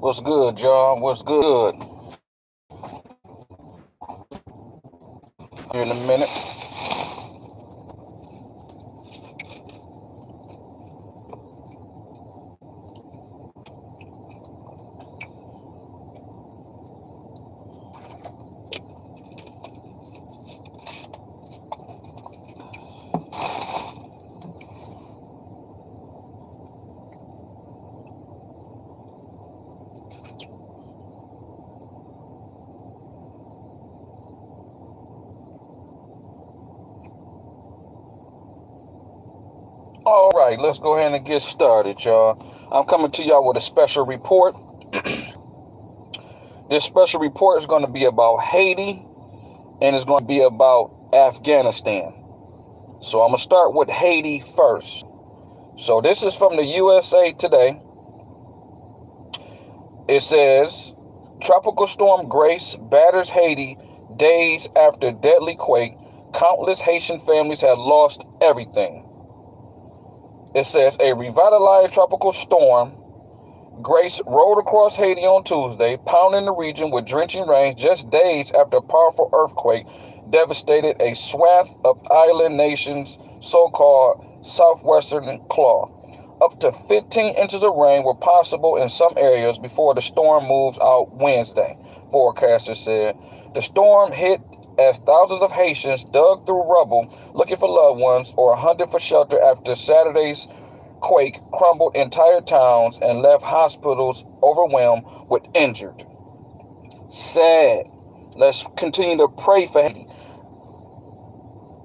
What's good, John? What's good? Here in a minute. All right, let's go ahead and get started, y'all. I'm coming to y'all with a special report. This special report is going to be about Haiti and it's going to be about Afghanistan. So I'm going to start with Haiti first. So this is from the USA Today. It says, Tropical Storm Grace batters Haiti days after deadly quake. Countless Haitian families have lost everything. It says, a revitalized tropical storm Grace rolled across Haiti on Tuesday, pounding the region with drenching rains just days after a powerful earthquake devastated a swath of island nation's so-called southwestern claw. Up to 15 inches of rain were possible in some areas before the storm moves out Wednesday, forecasters said. The storm hit as thousands of Haitians dug through rubble looking for loved ones or hunted for shelter after Saturday's quake crumbled entire towns and left hospitals overwhelmed with injured. Sad. Let's continue to pray for Haiti.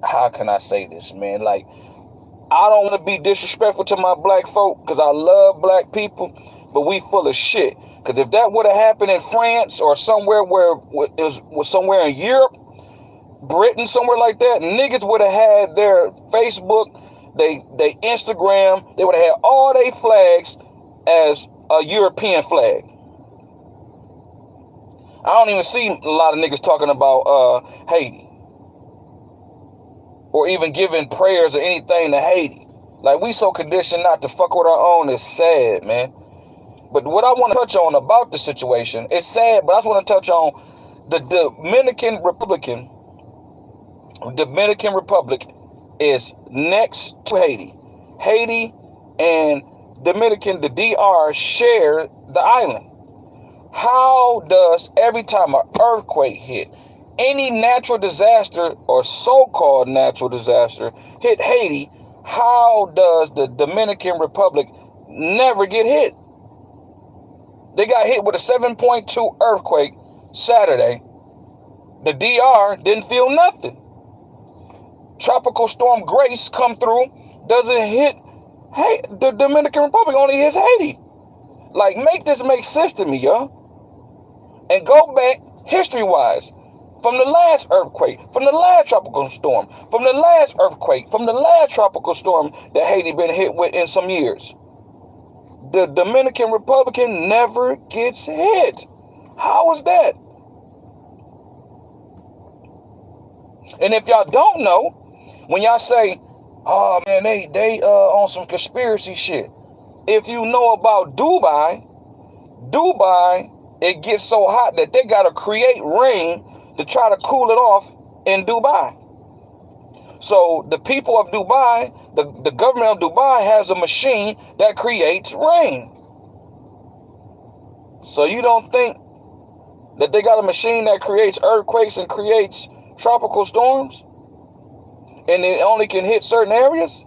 How can I say this, man? Like, I don't want to be disrespectful to my black folk because I love black people, but we full of shit. Because if that would have happened in France or somewhere where it was somewhere in Europe, Britain, somewhere like that, niggas would have had their Facebook, they Instagram, they would have had all their flags as a European flag. I don't even see a lot of niggas talking about Haiti or even giving prayers or anything to Haiti. Like, we so conditioned not to fuck with our own. It's sad, man. But what I want to touch on about the situation, it's sad, but I just want to touch on the Dominican Republic is next to Haiti. Haiti and the DR, share the island. How does every time an earthquake hit, any natural disaster or so-called natural disaster hit Haiti, how does the Dominican Republic never get hit? They got hit with a 7.2 earthquake Saturday. The DR didn't feel nothing. Tropical Storm Grace come through, doesn't hit the Dominican Republic, only hits Haiti. Like, make this make sense to me, y'all. And go back history-wise. From the last earthquake, from the last tropical storm, from the last earthquake, from the last tropical storm that Haiti been hit with in some years. The Dominican Republic never gets hit. How is that? And if y'all don't know, when y'all say, oh man, they on some conspiracy shit. If you know about Dubai, it gets so hot that they gotta create rain to try to cool it off in Dubai. So the people of Dubai, the government of Dubai has a machine that creates rain. So you don't think that they got a machine that creates earthquakes and creates tropical storms? And it only can hit certain areas?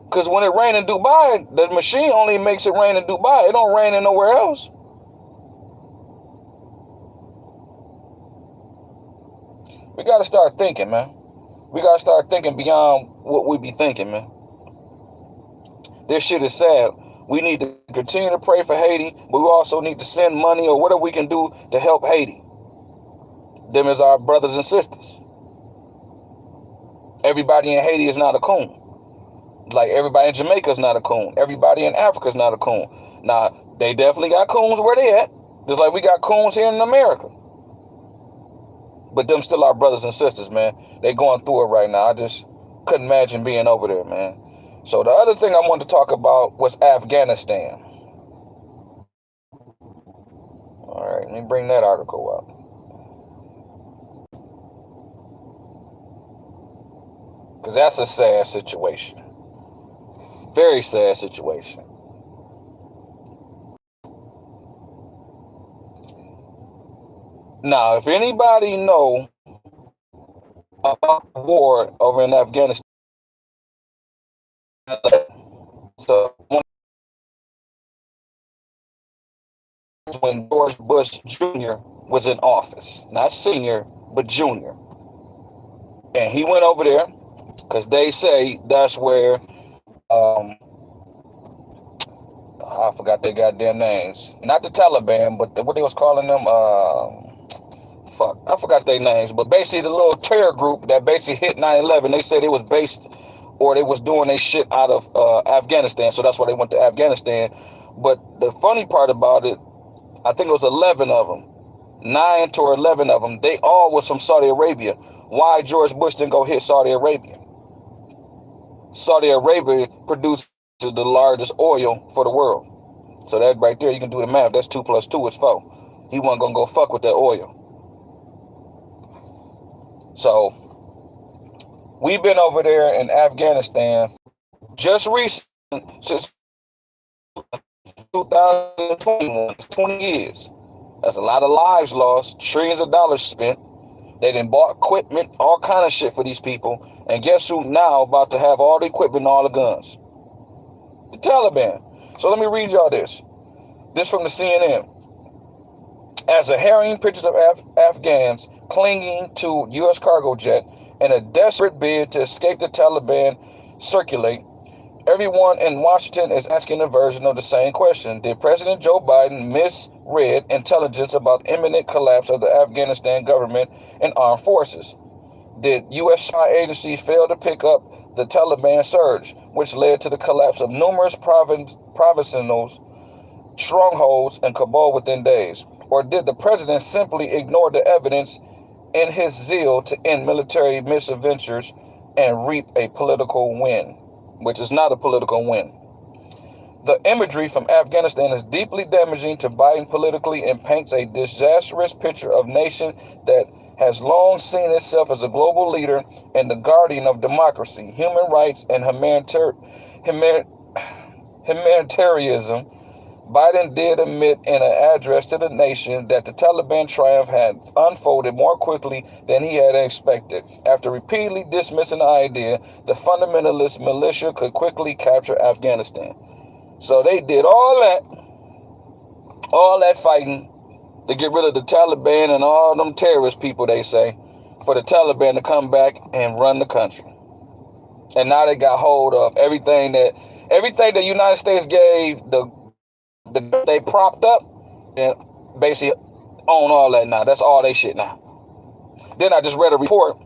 Because when it rains in Dubai, the machine only makes it rain in Dubai. It don't rain in nowhere else. We got to start thinking, man. We got to start thinking beyond what we be thinking, man. This shit is sad. We need to continue to pray for Haiti, but we also need to send money or whatever we can do to help Haiti. Them is our brothers and sisters. Everybody in Haiti is not a coon. Like, everybody in Jamaica is not a coon. Everybody in Africa is not a coon. Now, they definitely got coons where they at. Just like we got coons here in America. But them still our brothers and sisters, man. They going through it right now. I just couldn't imagine being over there, man. So the other thing I wanted to talk about was Afghanistan. Let me bring that article up. Because that's a sad situation. Very sad situation. Now, if anybody know about the war over in Afghanistan, so when George Bush Jr. was in office, not senior, but junior. And he went over there because they say that's where, I forgot their goddamn names. Not the Taliban, but what they was calling them, I forgot their names. But basically the little terror group that basically hit 9/11, they said it was based, or they was doing their shit out of Afghanistan. So that's why they went to Afghanistan. But the funny part about it, I think it was 11 of them. 9 to 11 of them, they all was from Saudi Arabia. Why George Bush didn't go hit Saudi Arabia? Saudi Arabia produces the largest oil for the world. So that right there, you can do the math. That's 2 + 2 is 4. He wasn't going to go fuck with that oil. So we've been over there in Afghanistan just recently, since 2021, 20 years. That's a lot of lives lost, trillions of dollars spent. They done bought equipment, all kind of shit for these people. And guess who now about to have all the equipment and all the guns? The Taliban. So let me read y'all this. This from the CNN. As a harrowing pictures of Afghans clinging to U.S. cargo jet in a desperate bid to escape the Taliban circulate, everyone in Washington is asking a version of the same question. Did President Joe Biden misread intelligence about imminent collapse of the Afghanistan government and armed forces? Did U.S. spy agencies fail to pick up the Taliban surge, which led to the collapse of numerous provincial strongholds in Kabul within days? Or did the president simply ignore the evidence in his zeal to end military misadventures and reap a political win, which is not a political win? The imagery from Afghanistan is deeply damaging to Biden politically and paints a disastrous picture of a nation that has long seen itself as a global leader and the guardian of democracy, human rights, and humanitarianism. Biden did admit in an address to the nation that the Taliban triumph had unfolded more quickly than he had expected. After repeatedly dismissing the idea, the fundamentalist militia could quickly capture Afghanistan. So they did all that fighting to get rid of the Taliban and all them terrorist people, they say, for the Taliban to come back and run the country. And now they got hold of everything the United States gave they propped up and basically own all that now. That's all they shit now. Then I just read a report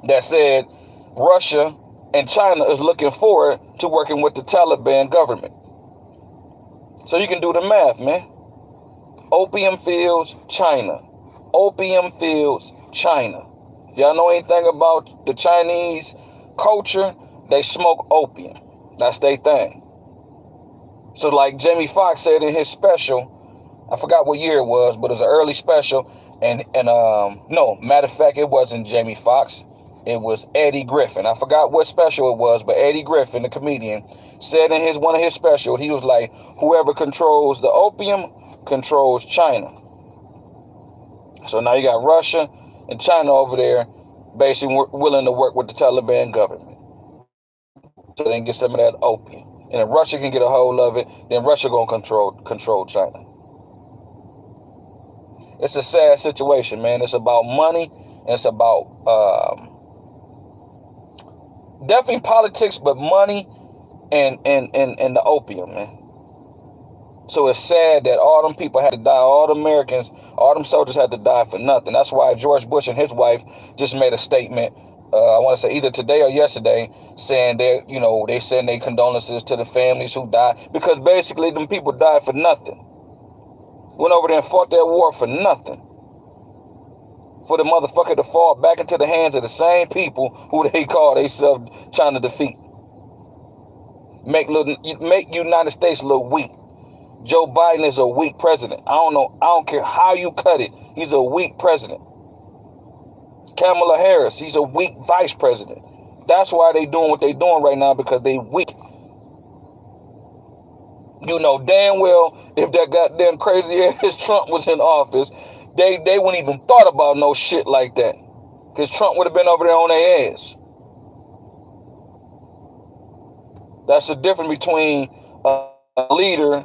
that said Russia and China is looking forward to working with the Taliban government. So you can do the math, man. Opium fields, China. Opium fields, China. If y'all know anything about the Chinese culture, they smoke opium. That's their thing. So like Jamie Foxx said in his special, I forgot what year it was, but it was an early special. No, matter of fact, it wasn't Jamie Foxx. It was Eddie Griffin. I forgot what special it was, but Eddie Griffin, the comedian, said in one of his specials, he was like, whoever controls the opium controls China. So now you got Russia and China over there basically willing to work with the Taliban government so they can get some of that opium. And if Russia can get a hold of it, then Russia gonna control China. It's a sad situation, man. It's about money. And it's about definitely politics, but money and the opium, man. So it's sad that all them people had to die. All the Americans, all them soldiers had to die for nothing. That's why George Bush and his wife just made a statement. I want to say either today or yesterday, saying that, they send their condolences to the families who died, because basically them people died for nothing. Went over there and fought that war for nothing. For the motherfucker to fall back into the hands of the same people who they call themselves trying to defeat. Make United States look weak. Joe Biden is a weak president. I don't care how you cut it. He's a weak president. Kamala Harris, he's a weak vice president. That's why they doing what they doing right now, because they weak. You know damn well if that goddamn crazy ass Trump was in office, they wouldn't even thought about no shit like that. Because Trump would have been over there on their ass. That's the difference between a leader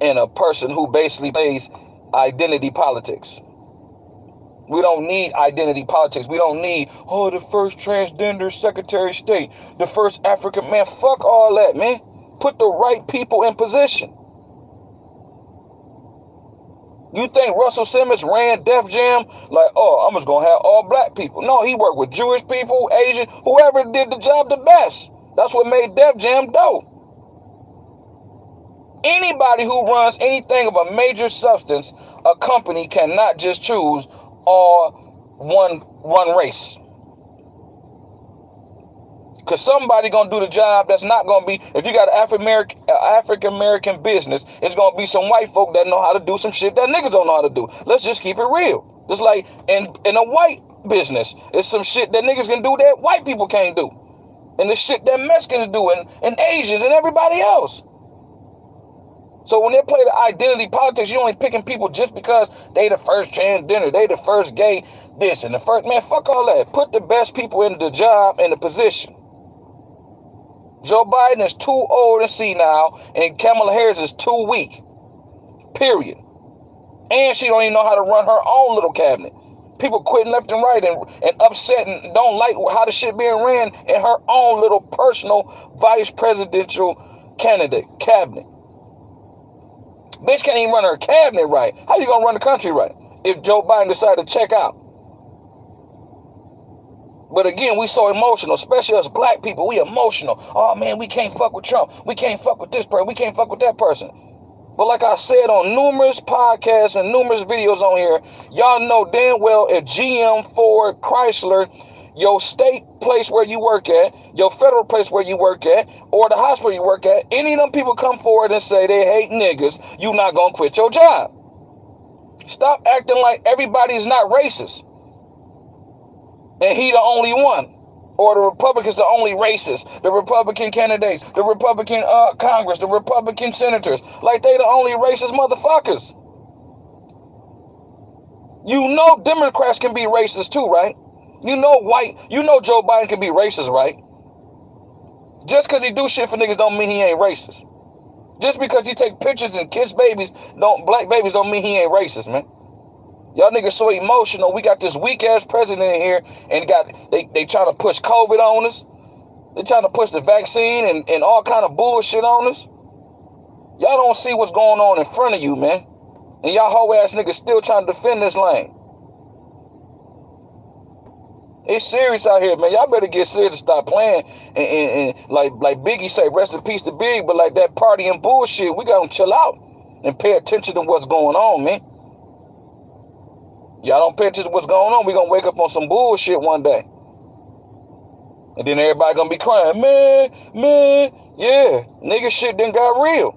and a person who basically plays identity politics. We don't need identity politics. We don't need, the first transgender Secretary of State, the first African man. Fuck all that, man. Put the right people in position. You think Russell Simmons ran Def Jam like, I'm just going to have all black people? No, he worked with Jewish people, Asian, whoever did the job the best. That's what made Def Jam dope. Anybody who runs anything of a major substance, a company cannot just choose all one race. Because somebody going to do the job that's not going to be, if you got an African-American business, it's going to be some white folk that know how to do some shit that niggas don't know how to do. Let's just keep it real. Just like in a white business, it's some shit that niggas can do that white people can't do. And the shit that Mexicans do and Asians and everybody else. So when they play the identity politics, you only picking people just because they the first transgender, they the first gay, this and the first, man, fuck all that. Put the best people in the job and the position. Joe Biden is too old and senile, and Kamala Harris is too weak. Period. And she don't even know how to run her own little cabinet. People quitting left and right and upset and don't like how the shit being ran in her own little personal vice presidential cabinet. Bitch can't even run her cabinet right. How you gonna run the country right if Joe Biden decided to check out? But again, we so emotional, especially us black people. We emotional. Oh man, we can't fuck with Trump. We can't fuck with this person. We can't fuck with that person. But like I said on numerous podcasts and numerous videos on here, y'all know damn well if GM, Ford, Chrysler, your state place where you work at, your federal place where you work at, or the hospital you work at, any of them people come forward and say they hate niggas, you not gonna quit your job. Stop acting like everybody's not racist. And he the only one. Or the Republicans the only racist. The Republican candidates, the Republican Congress, the Republican senators. Like they the only racist motherfuckers. You know Democrats can be racist too, right? You know Joe Biden can be racist, right? Just because he do shit for niggas don't mean he ain't racist. Just because he take pictures and kiss babies, black babies don't mean he ain't racist, man. Y'all niggas so emotional. We got this weak ass president in here and they trying to push COVID on us. They trying to push the vaccine and all kind of bullshit on us. Y'all don't see what's going on in front of you, man. And y'all hoe ass niggas still trying to defend this lane. It's serious out here, man. Y'all better get serious and stop playing. And like Biggie say, rest in peace to Big, but like that party and bullshit, we gotta chill out and pay attention to what's going on, man. Y'all don't pay attention to what's going on, we gonna wake up on some bullshit one day. And then everybody gonna be crying, man, yeah, nigga shit then got real.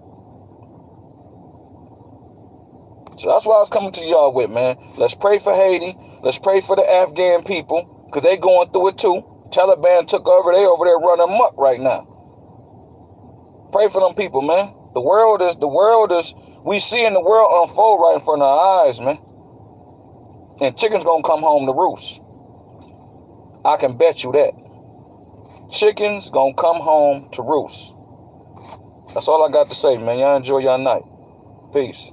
So that's what I was coming to y'all with, man. Let's pray for Haiti. Let's pray for the Afghan people, because they going through it too. Taliban took over, they over there running amok right now. Pray for them people, man. The world is, we seeing the world unfold right in front of our eyes, man. And chicken's gonna come home to roost. I can bet you that. Chicken's gonna come home to roost. That's all I got to say, man. Y'all enjoy your night. Peace.